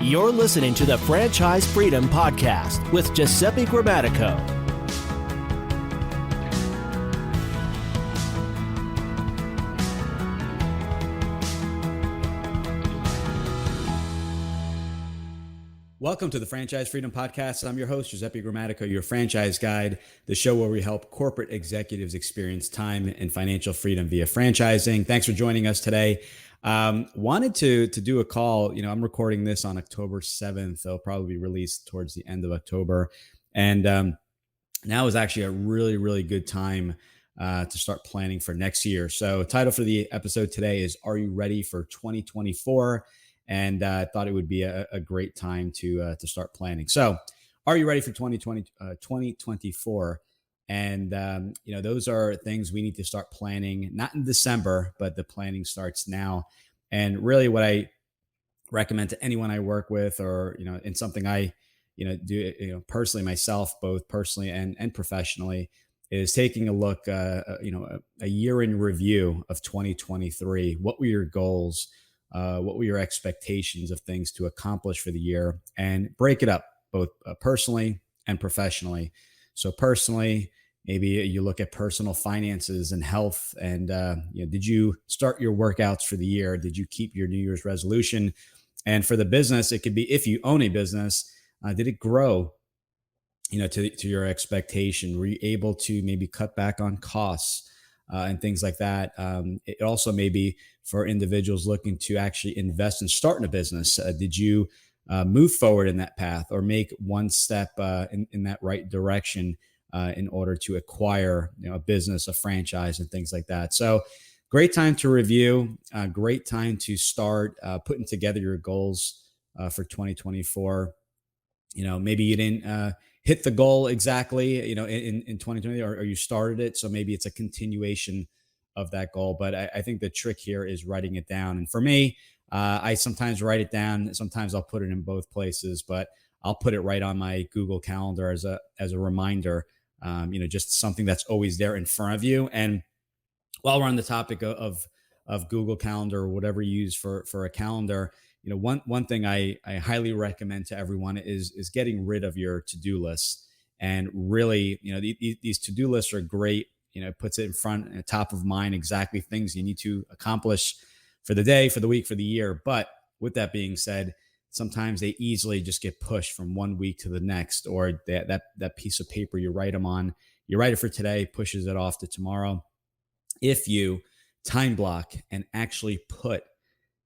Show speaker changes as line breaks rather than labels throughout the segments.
You're listening to the Franchise Freedom Podcast with Giuseppe Grammatico.
Welcome to the Franchise Freedom Podcast. I'm your host, Giuseppe Grammatico, your franchise guide, the show where we help corporate executives experience time and financial freedom via franchising. Thanks for joining us today. Wanted to do a call. I'm recording this on October 7th. It'll probably be released towards the end of October. And now is actually a really, really good time to start planning for next year. So title for the episode today is, Are You Ready for 2024? And I thought it would be a great time to start planning. So are you ready for 2024? And, those are things we need to start planning, not in December, but the planning starts now. And really what I recommend to anyone I work with, or, in something I, do, personally myself, both personally and professionally, is taking a look, a year in review of 2023. What were your goals? What were your expectations of things to accomplish for the year, and break it up both personally and professionally. So personally, maybe you look at personal finances and health, and did you start your workouts for the year? Did you keep your New Year's resolution? And for the business, it could be, if you own a business, did it grow to your expectation? Were you able to maybe cut back on costs and things like that? It also may be for individuals looking to actually invest and start in a business. Did you move forward in that path, or make one step in that right direction in order to acquire a business, a franchise, and things like that? So great time to review, great time to start putting together your goals for 2024. Maybe you didn't hit the goal exactly, in 2020, or you started it. So maybe it's a continuation of that goal. But I think the trick here is writing it down. And for me, I sometimes write it down. Sometimes I'll put it in both places, but I'll put it right on my Google Calendar as a reminder, just something that's always there in front of you. And while we're on the topic of Google Calendar, or whatever you use for a calendar, one thing I highly recommend to everyone is getting rid of your to-do lists. And really, these to-do lists are great. It puts it in front and top of mind, exactly things you need to accomplish for the day, for the week, for the year. But with that being said, sometimes they easily just get pushed from one week to the next, or that piece of paper you write them on, you write it for today, pushes it off to tomorrow. If you time block and actually put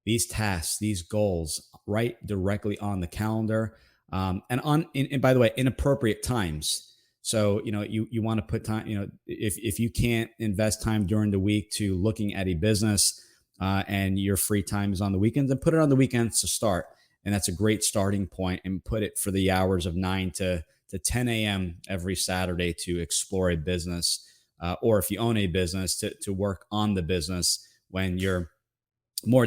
these tasks, these goals, right directly on the calendar, and by the way, in appropriate times. So, you want to put time, if you can't invest time during the week to looking at a business, and your free time is on the weekends, then put it on the weekends to start. And that's a great starting point, and put it for the hours of 9 to 10 a.m. every Saturday to explore a business, or if you own a business, to work on the business when you're more,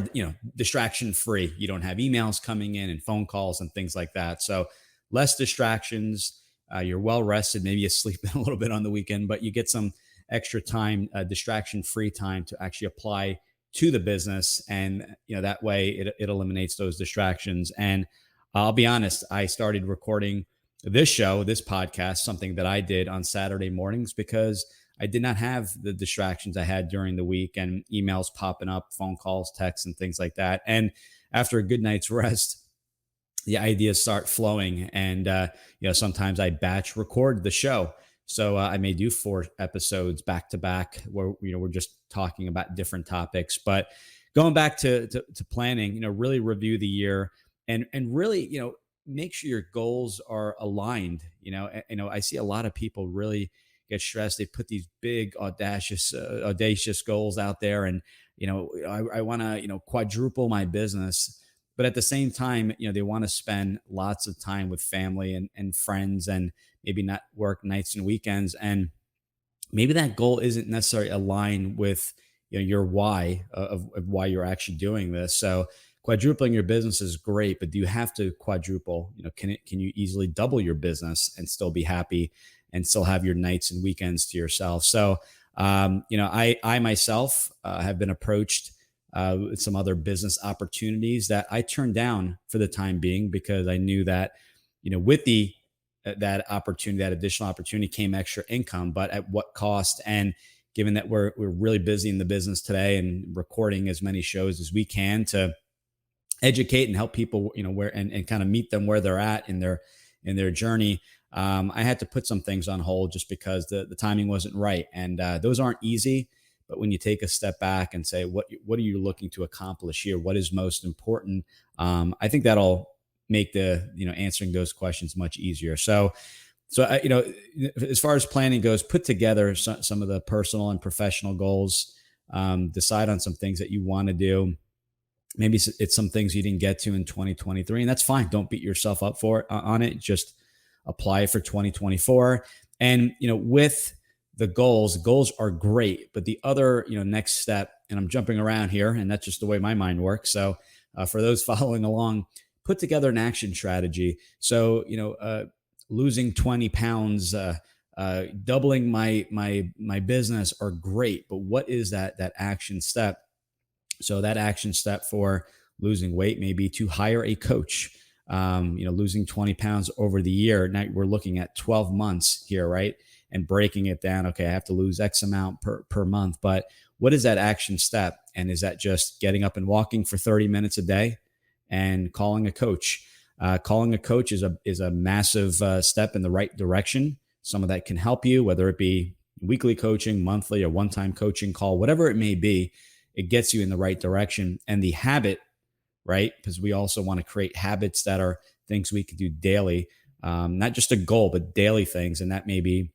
distraction free. You don't have emails coming in and phone calls and things like that. So less distractions. You're well rested. Maybe you sleep in a little bit on the weekend, but you get some extra time, distraction free time to actually apply to the business. And, that way it eliminates those distractions. And I'll be honest, I started recording this podcast, something that I did on Saturday mornings, because I did not have the distractions I had during the week, and emails popping up, phone calls, texts, and things like that. And after a good night's rest, the ideas start flowing. And, sometimes I batch record the show. So I may do 4 episodes back to back where, we're just talking about different topics. But going back to planning, really review the year, and really, make sure your goals are aligned. I see a lot of people really get stressed. They put these big, audacious goals out there. And, I want to, quadruple my business. But at the same time, they want to spend lots of time with family and friends, and maybe not work nights and weekends. And maybe that goal isn't necessarily aligned with your why of why you're actually doing this. So quadrupling your business is great, but do you have to quadruple? Can you easily double your business and still be happy and still have your nights and weekends to yourself? So, I myself have been approached with some other business opportunities that I turned down for the time being, because I knew that, with that opportunity, that additional opportunity, came extra income, but at what cost? And given that we're really busy in the business today and recording as many shows as we can to educate and help people, where and kind of meet them where they're at in their journey. I had to put some things on hold just because the timing wasn't right. And those aren't easy. But when you take a step back and say, what are you looking to accomplish here? What is most important? I think that'll make the, answering those questions much easier. So, as far as planning goes, put together some of the personal and professional goals, decide on some things that you want to do. Maybe it's some things you didn't get to in 2023, and that's fine. Don't beat yourself up on it. Just apply for 2024. And, with the goals are great, but the other, next step, and I'm jumping around here, and that's just the way my mind works. So for those following along, put together an action strategy. So, losing 20 pounds, doubling my business are great, but what is that action step? So that action step for losing weight may be to hire a coach. Losing 20 pounds over the year. Now we're looking at 12 months here, right? And breaking it down. Okay, I have to lose X amount per month, but what is that action step? And is that just getting up and walking for 30 minutes a day and calling a coach? Calling a coach is a massive step in the right direction. Some of that can help you, whether it be weekly coaching, monthly, or one-time coaching call, whatever it may be. It gets you in the right direction. And the habit, right? Because we also want to create habits that are things we could do daily, not just a goal, but daily things. And that may be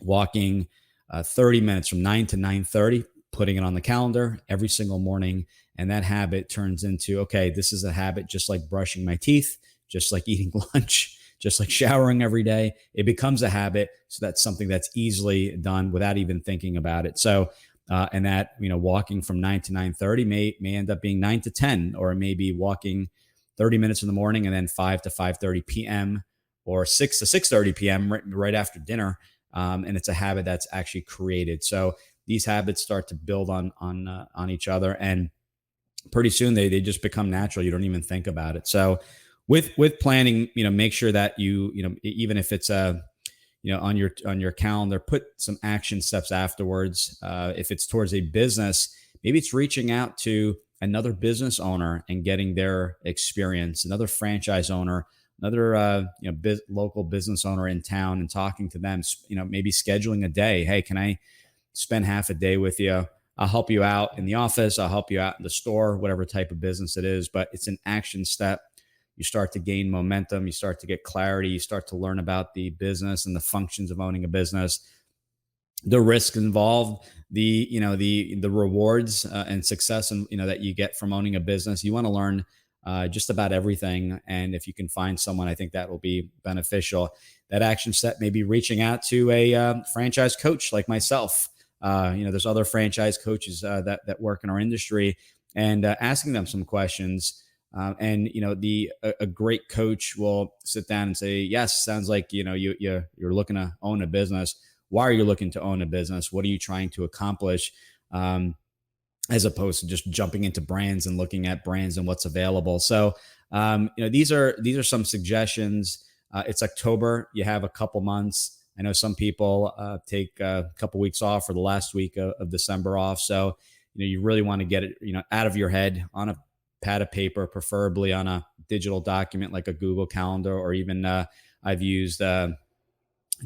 walking 30 minutes from 9 to 9:30, putting it on the calendar every single morning. And that habit turns into, okay, this is a habit, just like brushing my teeth, just like eating lunch, just like showering every day. It becomes a habit. So that's something that's easily done without even thinking about it. So and that, walking from 9 to 9:30 may end up being 9 to 10, or it may be walking 30 minutes in the morning and then 5 to 5:30 p.m. or 6 to 6:30 p.m. right after dinner. And it's a habit that's actually created. So these habits start to build on each other, and pretty soon they just become natural. You don't even think about it. So with planning, make sure that you even if it's on your calendar, put some action steps afterwards. If it's towards a business, maybe it's reaching out to another business owner and getting their experience, another franchise owner, another local business owner in town, and talking to them. Maybe scheduling a day. Hey, can I spend half a day with you? I'll help you out in the office. I'll help you out in the store, whatever type of business it is. But it's an action step. You start to gain momentum. You start to get clarity. You start to learn about the business and the functions of owning a business, the risks involved, the rewards and success, and that you get from owning a business. You want to learn just about everything. And if you can find someone, I think that will be beneficial. That action step may be reaching out to a franchise coach like myself. There's other franchise coaches that work in our industry, and asking them some questions. A great coach will sit down and say, yes, sounds like, you're looking to own a business. Why are you looking to own a business? What are you trying to accomplish? As opposed to just jumping into brands and looking at brands and what's available. So, these are some suggestions. It's October. You have a couple months. I know some people take a couple weeks off, or the last week of December off. So, you really want to get it, out of your head on a pad of paper, preferably on a digital document like a Google Calendar, or even I've used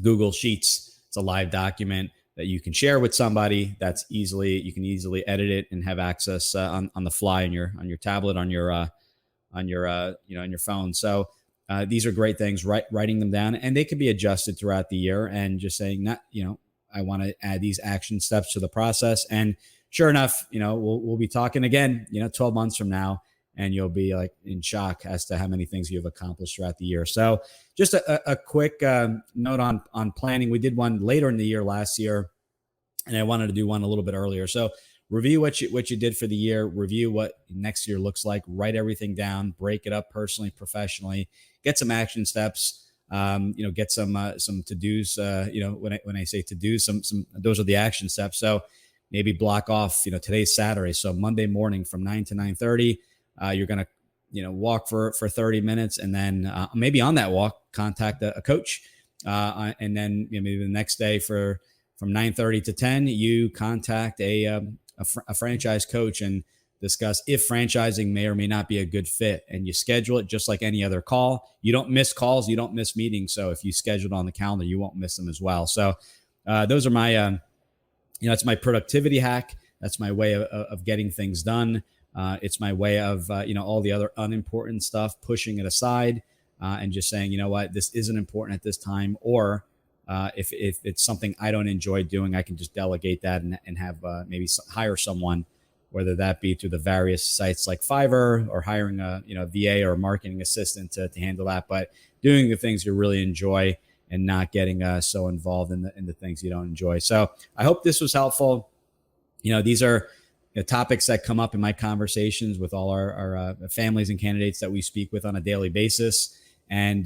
Google Sheets. It's a live document that you can share with somebody. You can easily edit it and have access on the fly on your tablet, on your phone. So these are great things. Writing them down, and they can be adjusted throughout the year, and just saying that I want to add these action steps to the process. And sure enough, we'll be talking again, 12 months from now, and you'll be like in shock as to how many things you've accomplished throughout the year. So just a quick note on planning. We did one later in the year last year, and I wanted to do one a little bit earlier. So review what you did for the year, review what next year looks like, write everything down, break it up personally, professionally, get some action steps, get some to-dos. When I say to-dos, some those are the action steps. So, maybe block off, today's Saturday. So Monday morning from 9 to 9:30, you're going to, walk for 30 minutes. And then maybe on that walk, contact a coach. And then maybe the next day from 9:30 to 10, you contact a franchise coach and discuss if franchising may or may not be a good fit. And you schedule it just like any other call. You don't miss calls, you don't miss meetings. So if you schedule it on the calendar, you won't miss them as well. So those are my, it's my productivity hack. That's my way of getting things done. It's my way of, all the other unimportant stuff, pushing it aside and just saying, you know what, this isn't important at this time. Or if it's something I don't enjoy doing, I can just delegate that and have maybe hire someone, whether that be through the various sites like Fiverr or hiring a VA or a marketing assistant to handle that. But doing the things you really enjoy and not getting so involved in the things you don't enjoy. So I hope this was helpful. These are topics that come up in my conversations with all our families and candidates that we speak with on a daily basis. And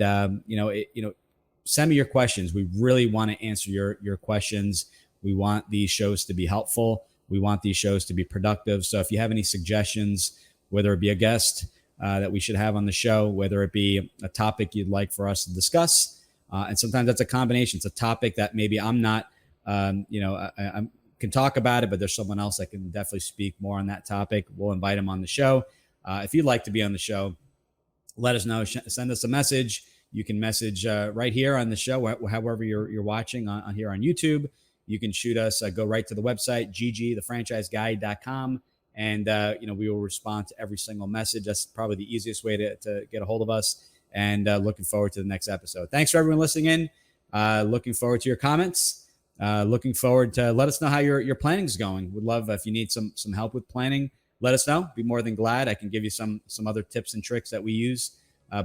send me your questions. We really want to answer your questions. We want these shows to be helpful. We want these shows to be productive. So if you have any suggestions, whether it be a guest that we should have on the show, whether it be a topic you'd like for us to discuss, and sometimes that's a combination. It's a topic that maybe I'm not, I can talk about it, but there's someone else that can definitely speak more on that topic. We'll invite them on the show. If you'd like to be on the show, let us know. Send us a message. You can message right here on the show, however you're watching on here on YouTube. You can shoot us, go right to the website, ggthefranchiseguide.com. And, we will respond to every single message. That's probably the easiest way to get a hold of us. And looking forward to the next episode. Thanks for everyone listening in. Looking forward to your comments. Looking forward to let us know how your planning is going. Would love if you need some help with planning. Let us know. Be more than glad. I can give you some other tips and tricks that we use,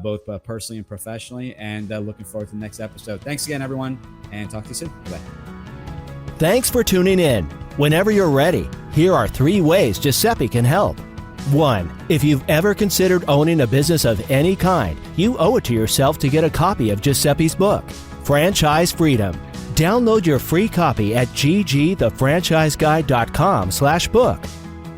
both personally and professionally. And looking forward to the next episode. Thanks again, everyone, and talk to you soon. Bye.
Thanks for tuning in. Whenever you're ready, here are 3 ways Giuseppe can help. 1. If you've ever considered owning a business of any kind, you owe it to yourself to get a copy of Giuseppe's book, Franchise Freedom. Download your free copy at ggthefranchiseguide.com/book.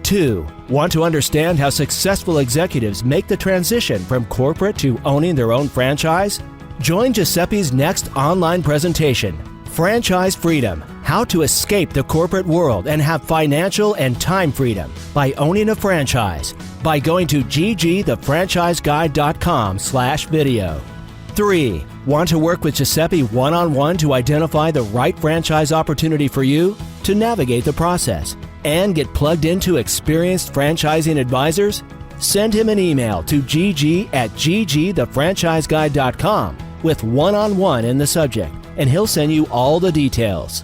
2. Want to understand how successful executives make the transition from corporate to owning their own franchise? Join Giuseppe's next online presentation, Franchise Freedom: How to Escape the Corporate World and Have Financial and Time Freedom by Owning a Franchise, by going to ggthefranchiseguide.com/video. 3. Want to work with Giuseppe one-on-one to identify the right franchise opportunity for you, to navigate the process, and get plugged into experienced franchising advisors? Send him an email to gg@ggthefranchiseguide.com with one-on-one in the subject, and he'll send you all the details.